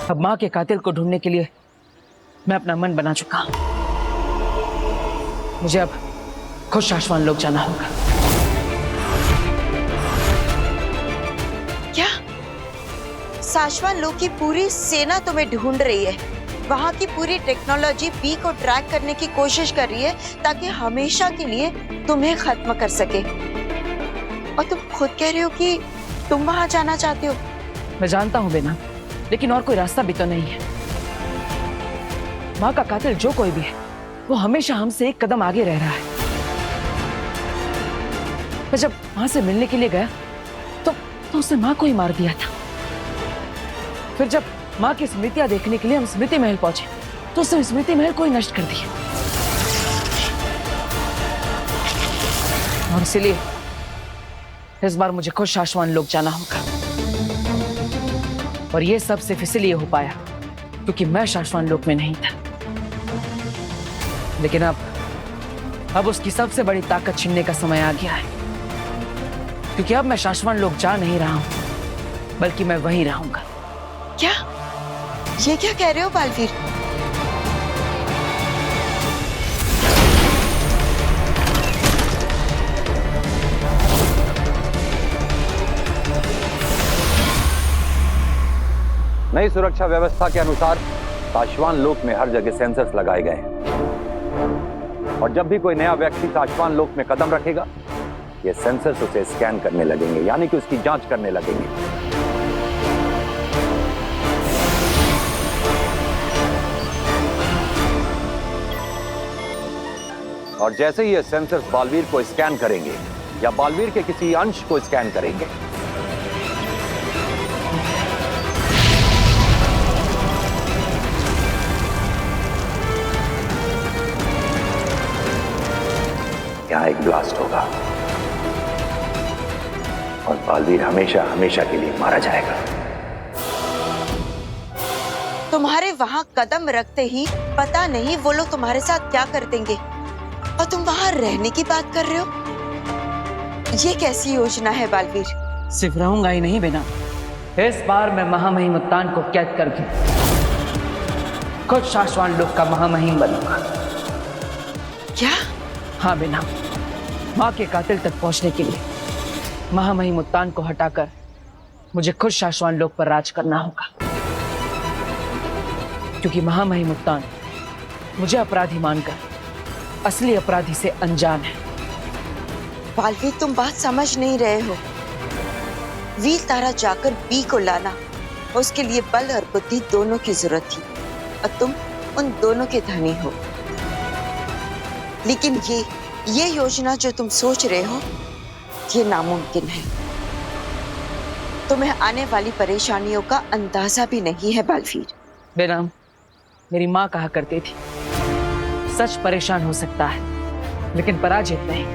अब माँ के कातिल को ढूंढने के लिए मैं अपना मन बना चुका हूं। मुझे अब खुद शाश्वान लोक जाना होगा। क्या? शाश्वान लोक की पूरी सेना तुम्हें ढूंढ रही है? वहां की पूरी टेक्नोलॉजी बी को ट्रैक करने की कोशिश कर रही है ताकि हमेशा के लिए तुम्हें खत्म कर सके। और तुम खुद कह रहे हो कि तुम वहां जाना चाहते हो। मैं जानता हूं बेना, लेकिन और कोई रास्ता भी तो नहीं है। माँ का कातिल जो कोई भी है वो हमेशा हमसे एक कदम आगे रह रहा है। मैं जब माँ से मिलने के लिए गया तो उसने माँ को ही मार दिया था। फिर जब माँ की स्मृतियां देखने के लिए हम स्मृति महल पहुंचे तो उसने स्मृति महल को ही नष्ट कर दिया। और इसलिए इस बार मुझे खुद शाश्वान लोक जाना होगा। और ये सब सिर्फ इसलिए हो पाया क्योंकि मैं शाश्वान लोक में नहीं था। लेकिन अब उसकी सबसे बड़ी ताकत छीनने का समय आ गया है, क्योंकि अब मैं शाश्वान लोक जा नहीं रहा हूं, बल्कि मैं वहीं रहूंगा। क्या? ये क्या कह रहे हो बालवीर? नई सुरक्षा व्यवस्था के अनुसार शाश्वान लोक में हर जगह सेंसर्स लगाए गए हैं और जब भी कोई नया व्यक्ति शाश्वान लोक में कदम रखेगा, ये सेंसर्स उसे स्कैन करने लगेंगे, यानी कि उसकी जांच करने लगेंगे। और जैसे ही ये सेंसर्स बालवीर को स्कैन करेंगे या बालवीर के किसी अंश को स्कैन करेंगे, यहाँ एक ब्लास्ट होगा और बालवीर हमेशा हमेशा के लिए मारा जाएगा। तुम्हारे वहां कदम रखते ही पता नहीं वो लोग तुम्हारे साथ क्या कर देंगे, और तुम वहां रहने की बात कर रहे हो। ये कैसी योजना है बालवीर? सिर्फ रहूंगा ही नहीं बेना, इस बार मैं महामहिम उत्तान को कैद करके खुद शाश्वान लोक का महामहिम बनूंगा। क्या? हाँ बेना, माँ के कातिल तक पहुंचने के लिए महामहिम उत्तान को हटाकर मुझे खुद शाश्वान लोक पर राज करना होगा, क्योंकि महामहिम उत्तान मुझे अपराधी मानकर असली अपराधी से अनजान है। बालवीर, तुम बात समझ नहीं रहे हो। वीर तारा जाकर बी को लाना, उसके लिए बल और बुद्धि दोनों की जरूरत थी, और तुम उन दोनों के धनी हो। लेकिन ये योजना जो तुम सोच रहे हो, ये नामुमकिन है। तुम्हें आने वाली परेशानियों का अंदाजा भी नहीं है बालवीर। बेनाम, मेरी माँ कहा करती थी, सच परेशान हो सकता है लेकिन पराजित नहीं।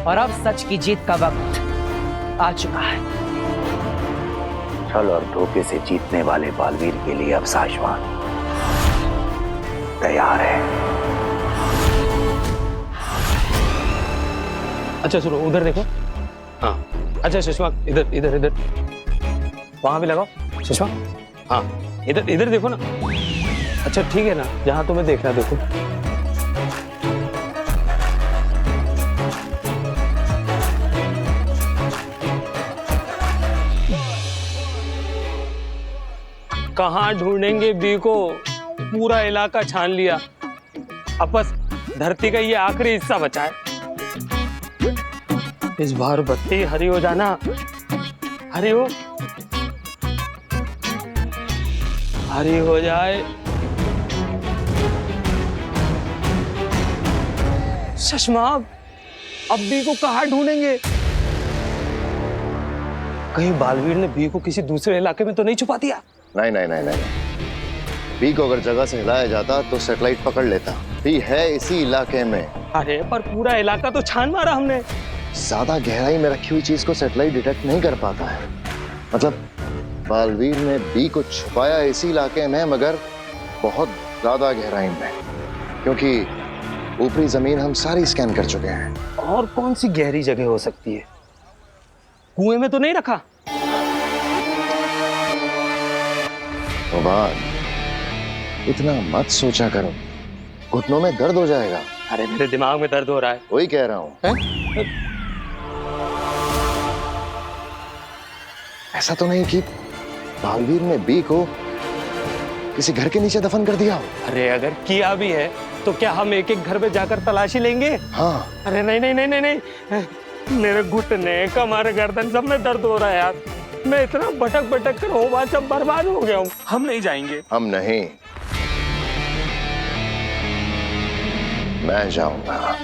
और अब सच की जीत का वक्त आ चुका है। छल और धोखे से जीतने वाले बालवीर के लिए अब शाश्वान तैयार है। अच्छा सुनो, उधर देखो। हाँ, अच्छा सुषमा, इधर इधर इधर, वहां भी लगाओ सुषमा। हाँ, इधर इधर देखो ना। अच्छा ठीक है ना, जहां तुम्हें देखना देखो। कहाँ ढूंढेंगे बी को? पूरा इलाका छान लिया, अब बस धरती का ये आखिरी हिस्सा बचा है। इस बार बत्ती हरी हो जाना, हरी हो, हरी हो जाए। शशमाग, अब बी को कहाँ ढूंढेंगे? कहीं बालवीर ने बी को किसी दूसरे इलाके में तो नहीं छुपा दिया? नहीं नहीं नहीं नहीं, बी को अगर जगह से हिलाया जाता तो सैटेलाइट पकड़ लेता। बी है इसी इलाके में। अरे पर पूरा इलाका तो छान मारा हमने। ज्यादा गहराई में रखी हुई चीज को सैटेलाइट डिटेक्ट नहीं कर पाता है। मतलब बालवीर ने बी को छुपाया इसी इलाके में, मगर बहुत ज्यादा गहराई में, क्योंकि ऊपरी जमीन हम सारी स्कैन कर चुके हैं। और कौन सी गहरी जगह हो सकती है? कुएं में तो नहीं रखा? मुबाद इतना मत सोचा करो, घुटनों में दर्द हो जाएगा। अरे मेरे दिमाग में दर्द हो रहा है। वही कह रहा हूं। ऐसा तो नहीं कि बालवीर ने बी को किसी घर के नीचे दफन कर दिया हो? अरे अगर किया भी है तो क्या हम एक एक घर में जाकर तलाशी लेंगे? हाँ। अरे नहीं नहीं नहीं नहीं नहीं, मेरे घुटने कमर गर्दन सब में दर्द हो रहा है यार। मैं इतना भटक भटक कर हो बात सब बर्बाद हो गया हूँ। हम नहीं जाएंगे। हम नहीं, मैं जाऊंगा।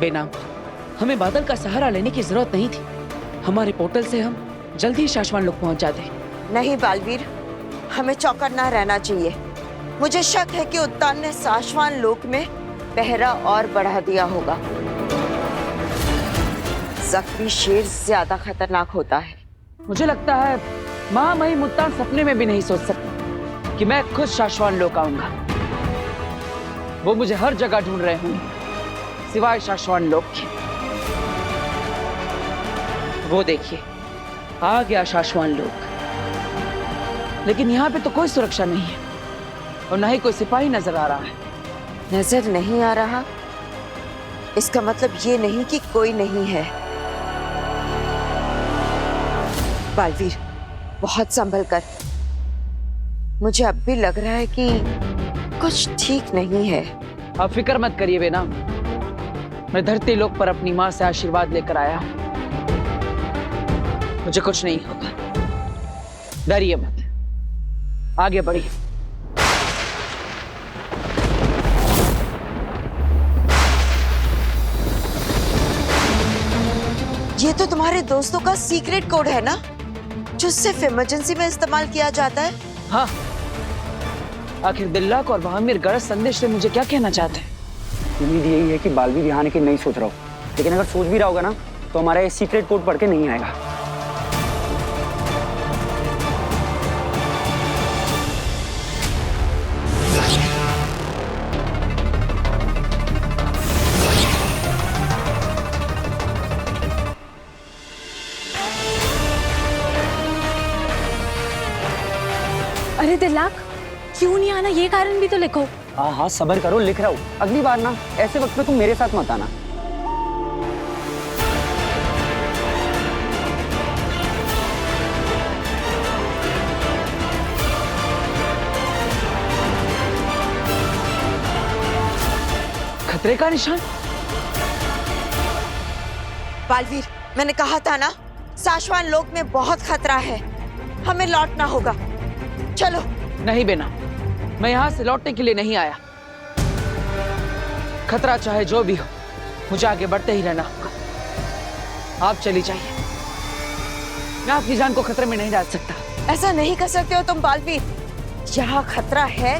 बेनाम, हमें बादल का सहारा लेने की जरूरत नहीं थी। हमारे पोर्टल से हम जल्दी ही शाश्वान लोक पहुंच जाते। नहीं बालवीर, हमें चौकन्ना रहना चाहिए। मुझे शक है कि उत्तान ने शाश्वान लोक में पहरा और बढ़ा दिया होगा। जख्मी शेर ज्यादा खतरनाक होता है। मुझे लगता है महामहिम उत्तान सपने में भी नहीं सोच सकता कि मैं खुद शाश्वान लोक आऊंगा। वो मुझे हर जगह ढूंढ रहे होंगे सिवाय शाश्वान लोक के। वो देखिए, आ गया शाश्वान लोक। लेकिन यहाँ पे तो कोई सुरक्षा नहीं है और न ही कोई सिपाही नजर आ रहा है। नजर नहीं आ रहा इसका मतलब ये नहीं कि कोई नहीं है। बालवीर, बहुत संभल कर। मुझे अब भी लग रहा है कि कुछ ठीक नहीं है। आप फिक्र मत करिए बेनाम, मैं धरती लोक पर अपनी माँ से आशीर्वाद लेकर आया हूं। मुझे कुछ नहीं होगा, डरिए मत, आगे बढ़िए। ये तो तुम्हारे दोस्तों का सीक्रेट कोड है ना, जो सिर्फ इमरजेंसी में इस्तेमाल किया जाता है? हाँ, आखिर दिल्लाक और बहामिर गरज संदेश से मुझे क्या कहना चाहते हैं? उम्मीद यही है कि बालवीर यहाँ आने की नहीं सोच रहा हो, लेकिन अगर सोच भी रहा होगा ना तो हमारा ये सीक्रेट कोड पढ़ के नहीं आएगा। अरे दिल्लाक, क्यों नहीं आना, ये कारण भी तो लिखो। हाँ हाँ सब्र करो, लिख रहा हूँ। अगली बार ना ऐसे वक्त पे तुम मेरे साथ मत आना। खतरे का निशान? बालवीर, मैंने कहा था ना, शाश्वान लोक में बहुत खतरा है। हमें लौटना होगा। चलो। नहीं बेना, मैं यहां से लौटने के लिए नहीं आया। खतरा चाहे जो भी हो, मुझे आगे बढ़ते ही रहना होगा। आप चली जाइए, मैं आपकी जान को खतरे में नहीं डाल सकता। ऐसा नहीं कर सकते हो तुम बालवीर। यहाँ खतरा है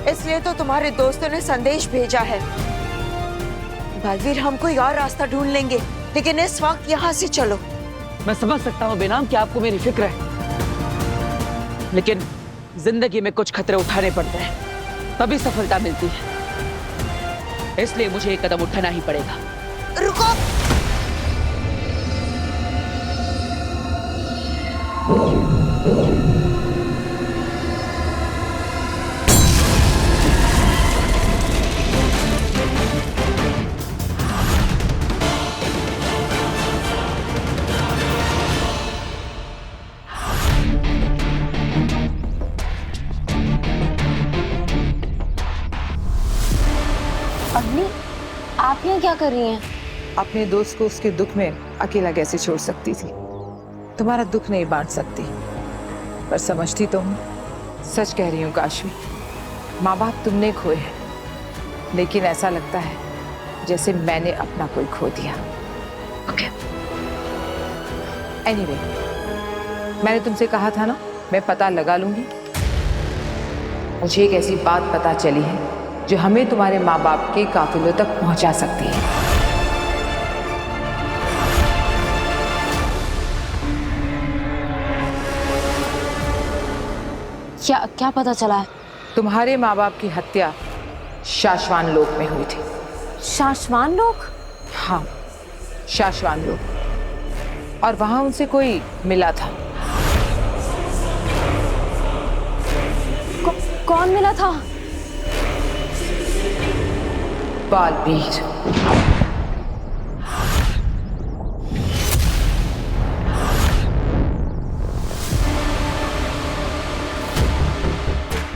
इसलिए तो तुम्हारे दोस्तों ने संदेश भेजा है। बालवीर, हम कोई और रास्ता ढूंढ लेंगे, लेकिन इस वक्त यहाँ से चलो। मैं समझ सकता हूँ बेनाम कि आपको मेरी फिक्र है, लेकिन जिंदगी में कुछ खतरे उठाने पड़ते हैं, तभी सफलता मिलती है। इसलिए मुझे एक कदम उठाना ही पड़ेगा। रुको। अग्नि, आप यहाँ क्या कर रही हैं? अपने दोस्त को उसके दुख में अकेला कैसे छोड़ सकती थी? तुम्हारा दुख नहीं बांट सकती, पर समझती तो हूँ। सच कह रही हूँ काशवी, माँ बाप तुमने खोए हैं, लेकिन ऐसा लगता है जैसे मैंने अपना कोई खो दिया। ओके। एनीवे, मैंने तुमसे कहा था ना, मैं पता लगा लूंगी। मुझे एक ऐसी बात पता चली है जो हमें तुम्हारे माँ बाप के काफिलों तक पहुंचा सकती है। क्या क्या पता चला है? तुम्हारे माँ बाप की हत्या शाश्वान लोक में हुई थी। शाश्वान लोग? हाँ, शाश्वान लोक। और वहां उनसे कोई मिला था। कौन मिला था? बालवीर।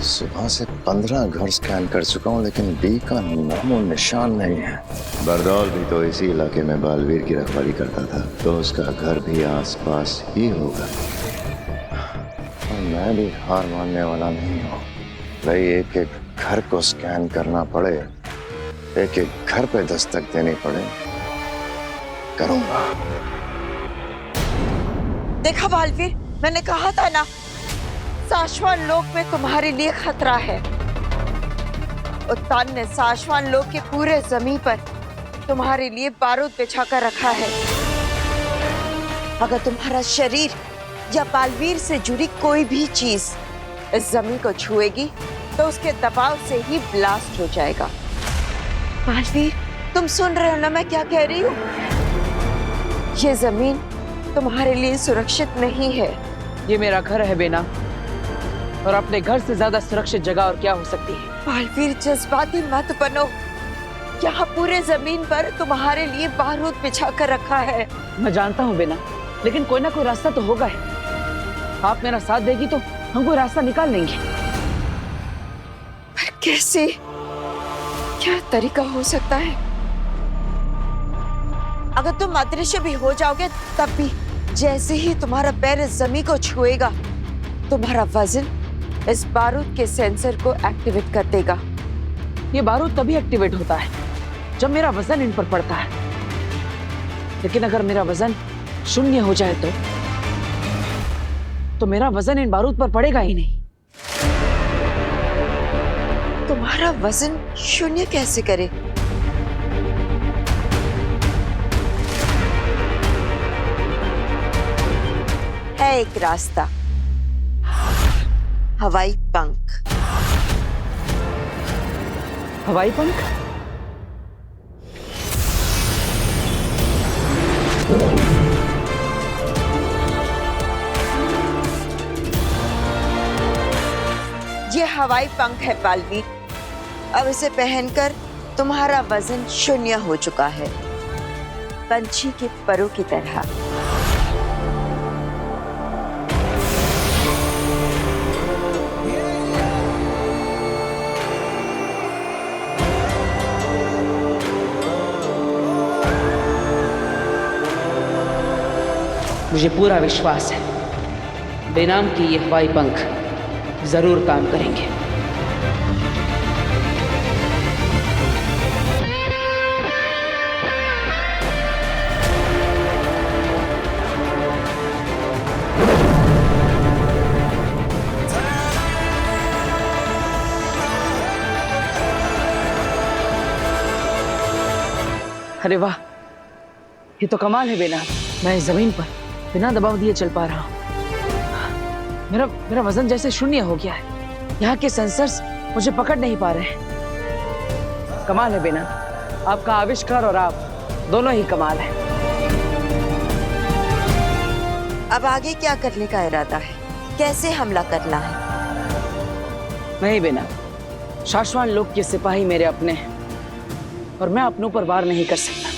सुबह से 15 घर स्कैन कर चुका हूँ, लेकिन बी का नामो निशान नहीं है। बरदौल भी तो इसी इलाके में बालवीर की रखवाली करता था, तो उसका घर भी आसपास ही होगा। और मैं भी हार मानने वाला नहीं हूँ भाई। एक एक घर को स्कैन करना पड़े, एक एक घर पे दस्तक देनी पड़े, करूंगा। देखा बालवीर, मैंने कहा था ना, शाश्वान लोक में तुम्हारे लिए खतरा है। उत्तान ने शाश्वान लोक के पूरे जमीन पर तुम्हारे लिए बारूद बिछा कर रखा है। अगर तुम्हारा शरीर या बालवीर से जुड़ी कोई भी चीज इस जमीन को छुएगी तो उसके दबाव से ही ब्लास्ट हो जाएगा। बालवीर, तुम सुन रहे हो ना मैं क्या कह रही हूँ? ये जमीन तुम्हारे लिए सुरक्षित नहीं है। ये मेरा घर है बेना, और अपने घर से ज्यादा सुरक्षित जगह और क्या हो सकती है? बालवीर, जज्बाती मत बनो। यहाँ पूरे जमीन पर तुम्हारे लिए बारूद बिछा कर रखा है। मैं जानता हूँ बेना, लेकिन कोई ना कोई रास्ता तो होगा ही। आप मेरा साथ देगी तो हम कोई रास्ता निकाल लेंगे। पर कैसे? क्या तरीका हो सकता है? अगर तुम अदृश्य भी हो जाओगे तब भी जैसे ही तुम्हारा पैर इस जमीन को छुएगा, तुम्हारा वजन इस बारूद के सेंसर को एक्टिवेट कर देगा। ये बारूद तभी एक्टिवेट होता है जब मेरा वजन इन पर पड़ता है। लेकिन अगर मेरा वजन शून्य हो जाए तो मेरा वजन इन बारूद पर पड़ेगा ही नहीं। तुम्हारा वजन शून्य कैसे करे? है एक रास्ता, हवाई पंख। हवाई पंख? ये हवाई पंख है बालवीर। अब इसे पहनकर तुम्हारा वजन शून्य हो चुका है, पंछी के परों की तरह। मुझे पूरा विश्वास है बेनाम की ये हवाई पंख जरूर काम करेंगे। अरे वाह, ये तो कमाल है बेना। मैं इस जमीन पर बिना दबाव दिए चल पा रहा हूँ। मेरा वजन जैसे शून्य हो गया है। यहाँ के सेंसर्स मुझे पकड़ नहीं पा रहे हैं। कमाल है बेना, आपका आविष्कार और आप दोनों ही कमाल है। अब आगे क्या करने का इरादा है? कैसे हमला करना है? नहीं बेना, शाश्वान लोक के सिपाही मेरे अपने हैं और मैं अपनों पर वार नहीं कर सकता।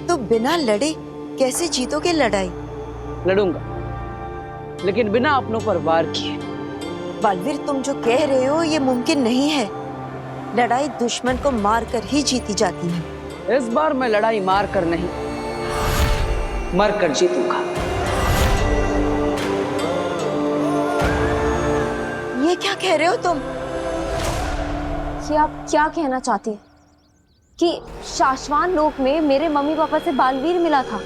तो बिना लड़े कैसे जीतोगे लड़ाई? लड़ूंगा, लेकिन बिना अपनों पर वार किए। बालवीर, तुम जो कह रहे हो ये मुमकिन नहीं है। लड़ाई दुश्मन को मार कर ही जीती जाती है। इस बार मैं लड़ाई मार कर नहीं, मर कर जीतूंगा। ये क्या कह रहे हो तुम? कि आप क्या कहना चाहती हैं? कि शाश्वान लोक में मेरे मम्मी पापा से बालवीर मिला था,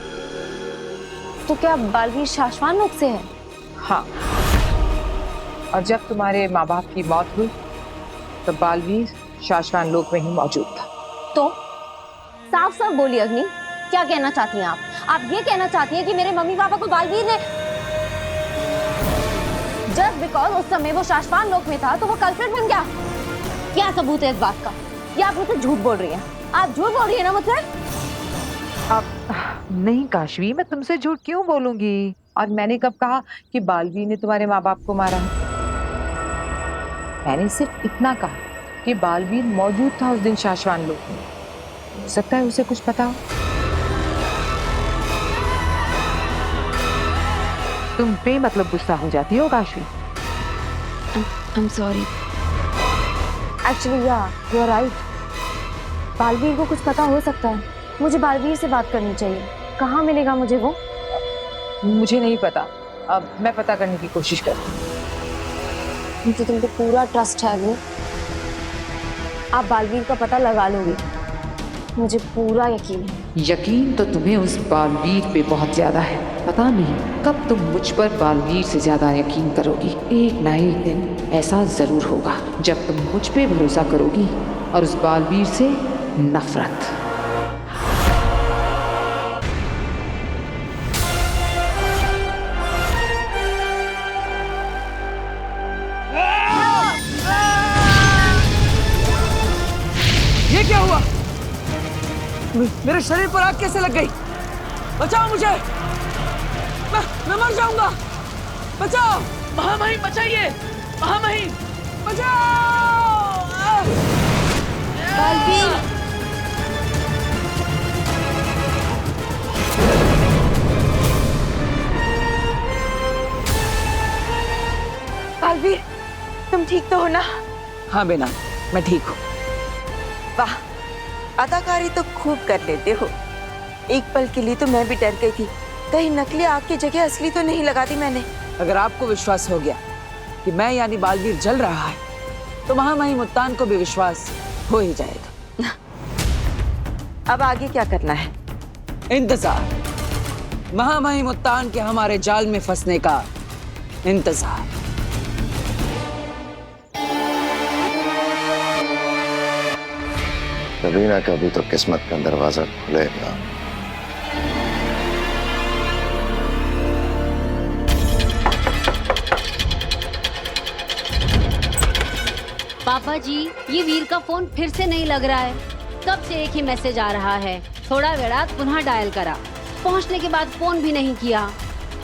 तो क्या बालवीर शाश्वान लोक से है? हाँ, और जब तुम्हारे माँ बाप की मौत हुई तो बालवीर शाश्वान लोक में ही मौजूद था। तो साफ साफ बोलिए अग्नि, क्या कहना चाहती हैं आप? आप ये कहना चाहती हैं कि मेरे मम्मी पापा को बालवीर ने? जस्ट बिकॉज उस समय वो शाश्वान लोक में था तो वो कल्प्रिट बन गया। क्या सबूत है इस बात का? या आप मुझसे झूठ बोल रही हैं? आप झूठ बोल रही है ना मुझसे? अब नहीं काशवी, मैं तुमसे झूठ क्यों बोलूंगी? और मैंने कब कहा कि बालवीर ने तुम्हारे माँ बाप को मारा? मैंने सिर्फ इतना कहा कि बालवीर मौजूद था उस दिन शाश्वान लोक में। हो सकता है उसे कुछ पता हो। तुम बेमतलब गुस्सा हो जाती हो Kashvi. I'm sorry. Actually, yeah, you're right. Baalveer को कुछ पता हो सकता है। मुझे बालवीर से बात करनी चाहिए। कहाँ मिलेगा मुझे वो? मुझे नहीं पता, अब मैं पता करने की कोशिश करती हूँ। मुझे तुम पे पूरा ट्रस्ट है अग्नि। आप बालवीर का पता लगा लोगे, मुझे पूरा यकीन है। यकीन तो तुम्हें उस बालवीर पे बहुत ज्यादा है। पता नहीं कब तुम मुझ पर बालवीर से ज्यादा यकीन करोगी। एक ना एक दिन ऐसा जरूर होगा जब तुम मुझ पे भरोसा करोगी और उस बालवीर से नफरत। ये क्या हुआ? मेरे शरीर पर आग कैसे लग गई? बचाओ मुझे, मैं मर जाऊंगा। बचाओ, महामहिम बचाइए, महामहिम बचाओ। बालवीर, बालवीर, तुम ठीक तो हो ना? हाँ बेना, मैं ठीक हूँ। वाह, अदाकारी तो खूब कर लेते हो। एक पल के लिए तो मैं भी डर गई थी, कहीं नकली आग की जगह असली तो नहीं लगा दी मैंने। अगर आपको विश्वास हो गया कि मैं यानी बालवीर जल रहा है, तो महामहिम मुत्तान को भी विश्वास हो ही जाएगा। अब आगे क्या करना है? इंतजार, महामहिम मुत्तान के हमारे जाल में फंसने का इंतजार। कभी ना कभी तो किस्मत का दरवाजा खुलेगा। पापा जी, ये वीर का फोन फिर से नहीं लग रहा है। कब से एक ही मैसेज आ रहा है। थोड़ा वेड़ा पुनः डायल करा, पहुंचने के बाद फोन भी नहीं किया।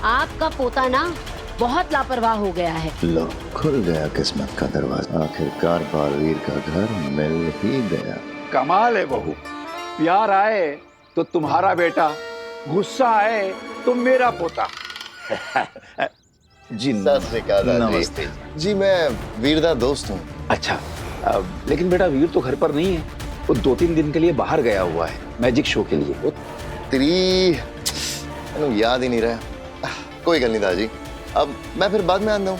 आपका पोता ना बहुत लापरवाह हो गया है। लो, खुल गया किस्मत का दरवाजा। आखिरकार बालवीर का घर मिल ही गया। कमाल है बहू, प्यार आए तो तुम्हारा बेटा, गुस्सा आए तो मेरा पोता। जी नमस्ते जी, मैं वीरदा दोस्त हूँ। अच्छा, लेकिन बेटा वीर तो घर पर नहीं है, वो 2-3 दिन के लिए बाहर गया हुआ है मैजिक शो के लिए। वो तेरी याद ही नहीं रहा। कोई गल नहीं दादी, अब मैं फिर बाद में आता हूँ।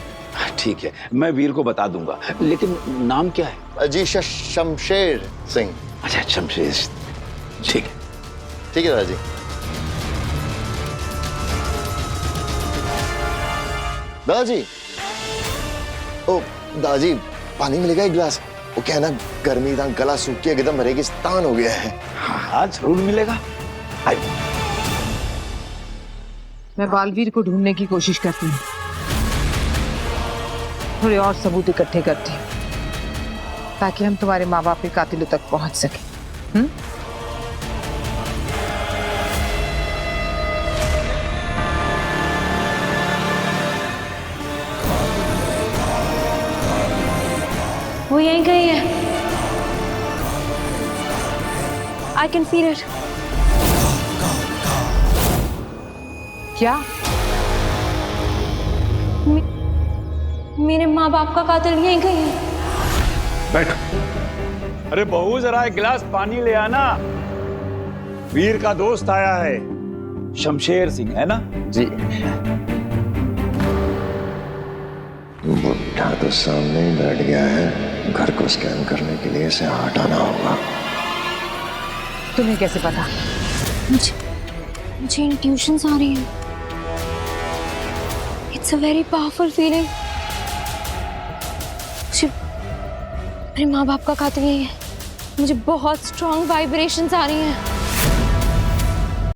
ठीक है, मैं वीर को बता दूंगा, लेकिन नाम क्या है? जी शमशेर सिंह। अच्छा, शमशेर, ठीक है। ठीक है दादाजी। दादाजी, ओ दादाजी, पानी मिलेगा एक गिलास? वो क्या है ना, गर्मी था, गला सूख के एकदम रेगिस्तान हो गया है। हाँ, जरूर मिलेगा। मैं बालवीर को ढूंढने की कोशिश करती हूँ, थोड़े और सबूत इकट्ठे करती हूँ ताकि हम तुम्हारे माँ बाप के कातिलों तक पहुंच सके। वो यहीं कहीं है। I can feel it. क्या? मेरे माँ बाप का कातिल यहीं कहीं है। बैठो। अरे बहू, जरा एक गिलास पानी ले आना। वीर का दोस्त आया है, शमशेर सिंह, है ना? जी। बुढ़ा तो सामने ही बैठ गया है, घर को स्कैन करने के लिए इसे हटाना होगा। तुम्हें कैसे पता? मुझे इंट्यूशंस आ रही हैं। It's a very powerful feeling. मेरे माँ बाप का कातिल यही है। मुझे बहुत स्ट्रॉन्ग वाइब्रेशंस आ रही हैं।